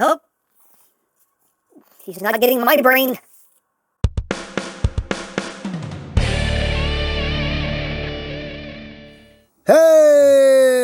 Oh, he's not getting my brain. Hey,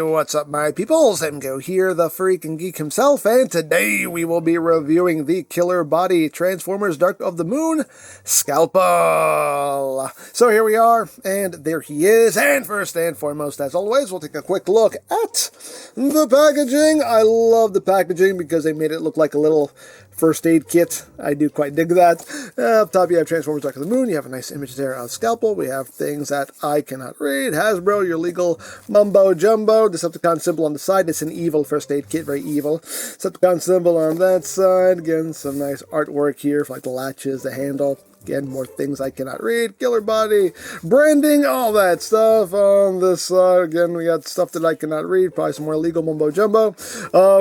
what's up my peoples? EmGo here, the freaking geek himself, and today we will be reviewing the KillerBody Transformers Dark of the Moon Scalpel. So here we are, and there he is, and first and foremost, as always, we'll take a quick look at the packaging. I love the packaging because they made it look like a little first aid kit. I do quite dig that. Up top you have Transformers Dark of the Moon. You have a nice image there of Scalpel. We have things that I cannot read. Hasbro, your legal mumbo jumbo. Decepticon symbol on the side. It's an evil first aid kit. Very evil. Decepticon symbol on that side. Again, some nice artwork here for like the latches, the handle. Again, more things I cannot read. KillerBody, branding, all that stuff on this side. Again, we got stuff that I cannot read. Probably some more legal mumbo-jumbo.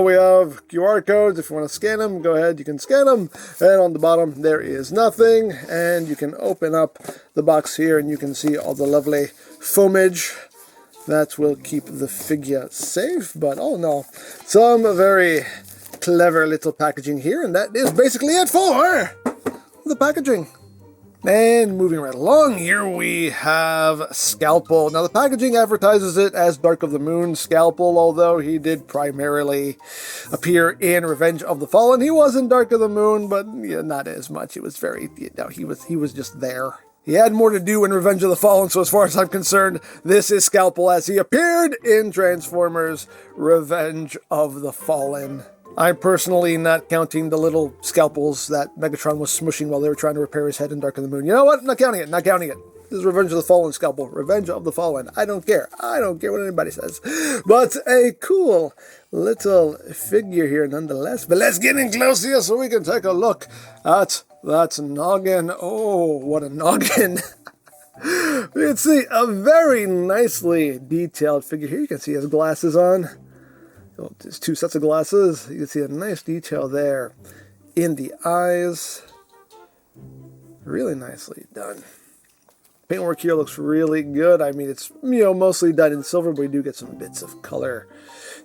We have QR codes. If you want to scan them, go ahead. You can scan them. And on the bottom, there is nothing. And you can open up the box here, and you can see all the lovely foamage. That will keep the figure safe. But, oh no, some very clever little packaging here. And that is basically it for the packaging. And moving right along, here we have Scalpel. Now, the packaging advertises it as Dark of the Moon Scalpel, although he did primarily appear in Revenge of the Fallen. He was in Dark of the Moon, but yeah, not as much. It was very, he was just there. He had more to do in Revenge of the Fallen, so as far as I'm concerned, this is Scalpel as he appeared in Transformers Revenge of the Fallen. I'm personally not counting the little scalpels that Megatron was smushing while they were trying to repair his head in Dark of the Moon. You know what? Not counting it. Not counting it. This is Revenge of the Fallen Scalpel. Revenge of the Fallen. I don't care. I don't care what anybody says. But a cool little figure here nonetheless. But let's get in close here so we can take a look at that noggin. Oh, what a noggin. You can see a very nicely detailed figure here. You can see his glasses on. There's two sets of glasses. You can see a nice detail there in the eyes. Really nicely done. Paintwork here looks really good. I mean, it's, mostly done in silver, but we do get some bits of color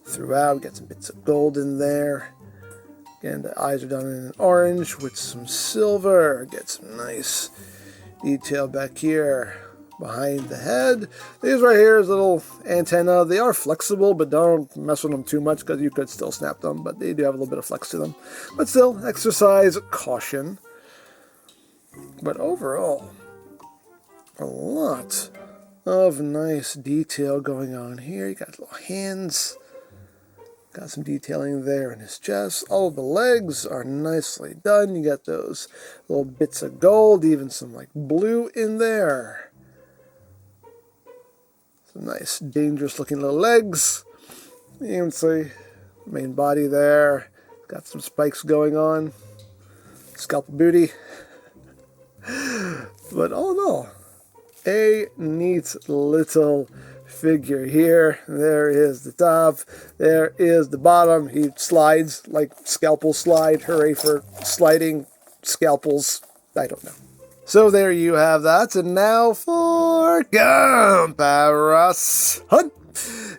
throughout. We get some bits of gold in there. Again, the eyes are done in orange with some silver. Get some nice detail back here behind the head. These right here is little antenna. They are flexible, but don't mess with them too much because you could still snap them, but they do have a little bit of flex to them. But still, exercise caution. But overall, a lot of nice detail going on here. You got little hands. Got some detailing there in his chest. All of the legs are nicely done. You got those little bits of gold, even some like blue in there. Nice, dangerous looking little legs. You can see main body there. Got some spikes going on. Scalpel booty. But all in all, a neat little figure here. There is the top. There is the bottom. He slides like Scalpel slide. Hooray for sliding scalpels. I don't know. So there you have that, and now for comparison.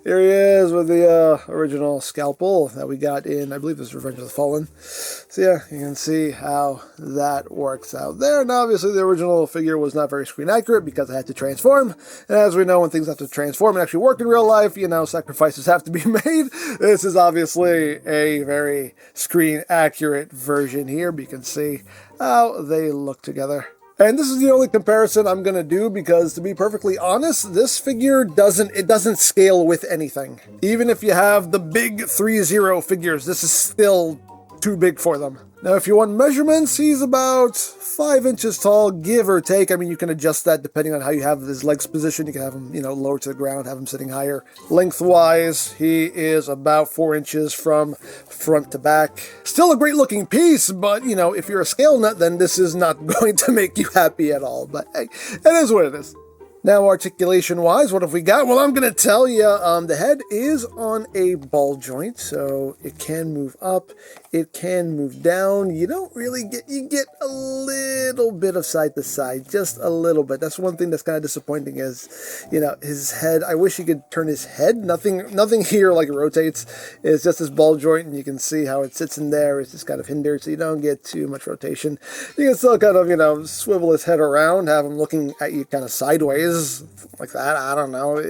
Here he is with the original Scalpel that we got in, I believe this is Revenge of the Fallen. So yeah, you can see how that works out there. And obviously the original figure was not very screen accurate because it had to transform. And as we know, when things have to transform and actually work in real life, sacrifices have to be made. This is obviously a very screen accurate version here, but you can see how they look together. And this is the only comparison I'm going to do because, to be perfectly honest, this figure doesn't scale with anything. Even if you have the big 3-0 figures, this is still too big for them. Now, if you want measurements, he's about 5 inches tall, give or take. I mean, you can adjust that depending on how you have his legs positioned. You can have him, lower to the ground, have him sitting higher. Lengthwise, he is about 4 inches from front to back. Still a great looking piece, but, if you're a scale nut, then this is not going to make you happy at all. But hey, it is what it is. Now, articulation-wise, what have we got? Well, I'm going to tell you, the head is on a ball joint, so it can move up It can move down. You don't really get, you get a little bit of side to side, just a little bit. That's one thing that's kind of disappointing is, you know, his head. I wish he could turn his head. Nothing here like rotates. It's just this ball joint, and you can see how it sits in there. It's just kind of hindered, so you don't get too much rotation. You can still kind of, you know, swivel his head around, have him looking at you kind of sideways like that. I don't know.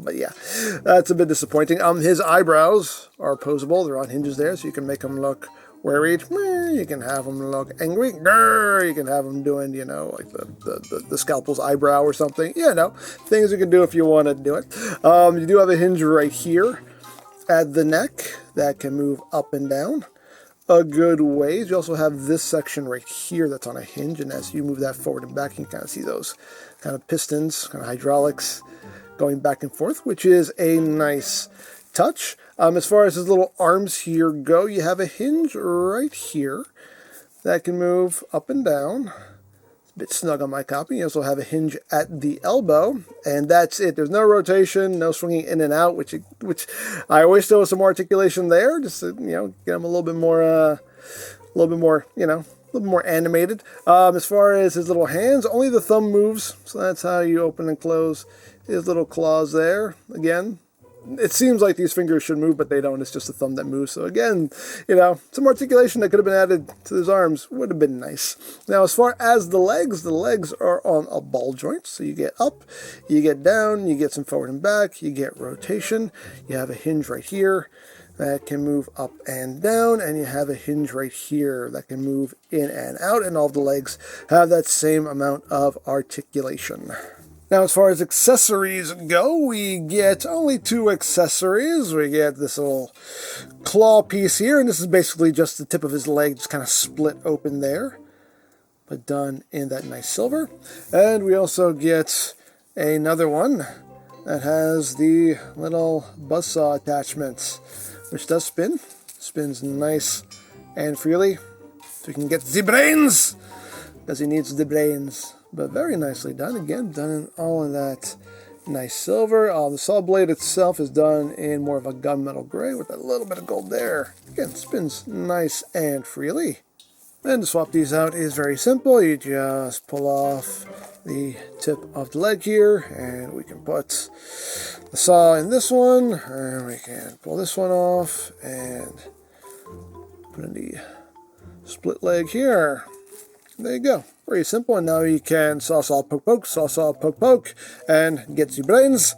But yeah, that's a bit disappointing. His eyebrows are posable. They're on hinges there, so you can make them look worried. You can have them look angry. You can have them doing, you know, like the Scalpel's eyebrow or something. You know, things you can do if you want to do it. You do have a hinge right here at the neck that can move up and down a good ways. You also have this section right here that's on a hinge, and as you move that forward and back, you can kind of see those kind of pistons, kind of hydraulics going back and forth, which is a nice touch. As far as his little arms here go, you have a hinge right here that can move up and down. It's a bit snug on my copy. You also have a hinge at the elbow, and that's it. There's no rotation, no swinging in and out, which I wish there was some more articulation there, just to, you know, get him a little bit more, you know, a little more animated. As far as his little hands, only the thumb moves, so that's how you open and close his little claws there. Again, it seems like these fingers should move, but they don't. It's just the thumb that moves. So again, you know, some articulation that could have been added to his arms would have been nice. Now, as far as the legs are on a ball joint. So you get up, you get down, you get some forward and back, you get rotation. You have a hinge right here that can move up and down, and you have a hinge right here that can move in and out, and all of the legs have that same amount of articulation. Now, as far as accessories go, we get only 2 accessories. We get this little claw piece here, and this is basically just the tip of his leg, just kind of split open there, but done in that nice silver. And we also get another one that has the little buzzsaw attachment, which does spin. Spins nice and freely, so we can get the brains, because he needs the brains. But very nicely done. Again, done in all of that nice silver. The saw blade itself is done in more of a gunmetal gray with a little bit of gold there. Again, spins nice and freely. And to swap these out is very simple. You just pull off the tip of the leg here, and we can put the saw in this one, and we can pull this one off and put in the split leg here. There you go. Very simple. And now you can saw, poke, poke, saw, poke, poke, and get your brains.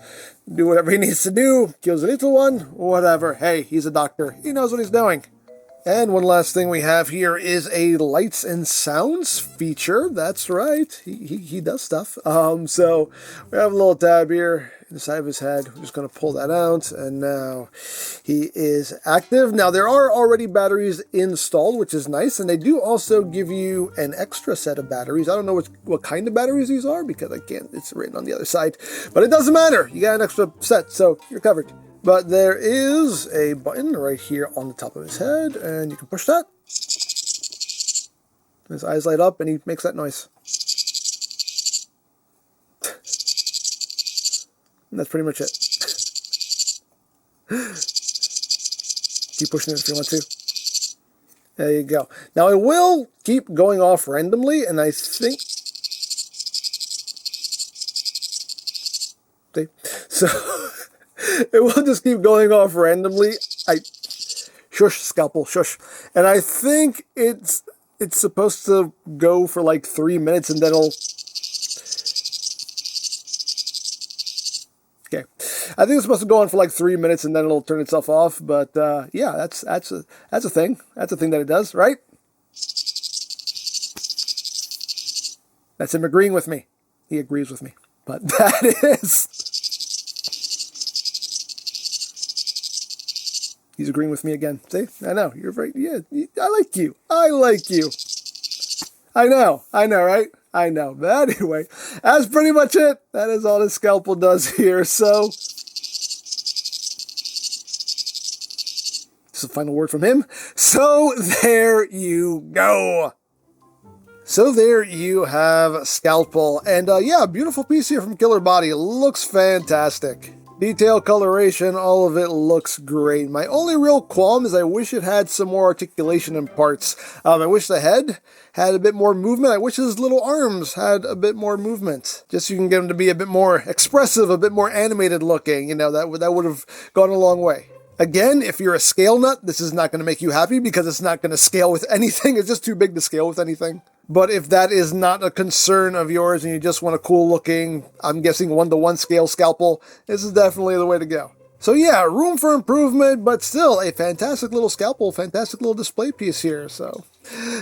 Do whatever he needs to do. Kills a little one. Whatever. Hey, he's a doctor. He knows what he's doing. And one last thing we have here is a lights and sounds feature. That's right. He does stuff. So we have a little tab here inside of his head. We're just going to pull that out, and now he is active. Now, there are already batteries installed, which is nice, and they do also give you an extra set of batteries. I don't know what kind of batteries these are, because it's written on the other side, but it doesn't matter. You got an extra set, so you're covered. But there is a button right here on the top of his head, and you can push that. His eyes light up, and he makes that noise. And that's pretty much it. Keep pushing it if you want to. There you go. Now, it will keep going off randomly, and I think... See? So... it will just keep going off randomly. Shush, Scalpel, shush. And I think it's supposed to go for like 3 minutes, and then it'll... Okay. I think it's supposed to go on for like 3 minutes, and then it'll turn itself off. But yeah, that's a thing. That's a thing that it does, right? That's him agreeing with me. He agrees with me. But that is... He's agreeing with me again. See? I know. You're right. Yeah, I like you. I like you. I know, right? I know. But anyway, that's pretty much it. That is all the Scalpel does here. So, just a final word from him. So, there you go. So there you have Scalpel. And yeah, beautiful piece here from KillerBody. It looks fantastic. Detail, coloration, all of it looks great. My only real qualm is I wish it had some more articulation in parts. I wish the head had a bit more movement. I wish his little arms had a bit more movement. Just so you can get him to be a bit more expressive, a bit more animated looking. You know, that would have gone a long way. Again, if you're a scale nut, this is not going to make you happy because it's not going to scale with anything. It's just too big to scale with anything. But if that is not a concern of yours and you just want a cool looking, I'm guessing 1-to-1 scale scalpel, this is definitely the way to go. So yeah, room for improvement, but still a fantastic little scalpel, fantastic little display piece here. So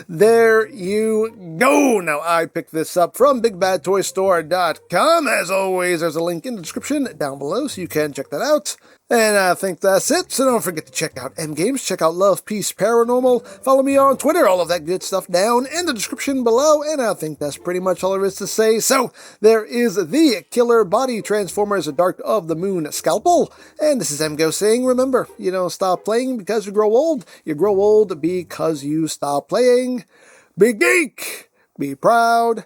there you go. Now I picked this up from BigBadToyStore.com. As always, there's a link in the description down below so you can check that out. And I think that's it, so don't forget to check out EmGo's, check out Love, Peace, Paranormal, follow me on Twitter, all of that good stuff down in the description below, and I think that's pretty much all there is to say. So, there is the KillerBody Transformers Dark of the Moon Scalpel, and this is EmGo saying, remember, you don't stop playing because you grow old because you stop playing. Be geek, be proud,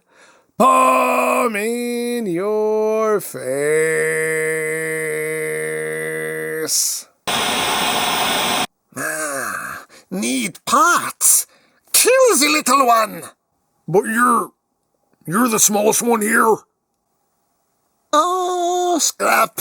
palm in your face. Need parts. Kill the little one. But you're the smallest one here. Oh, scrap.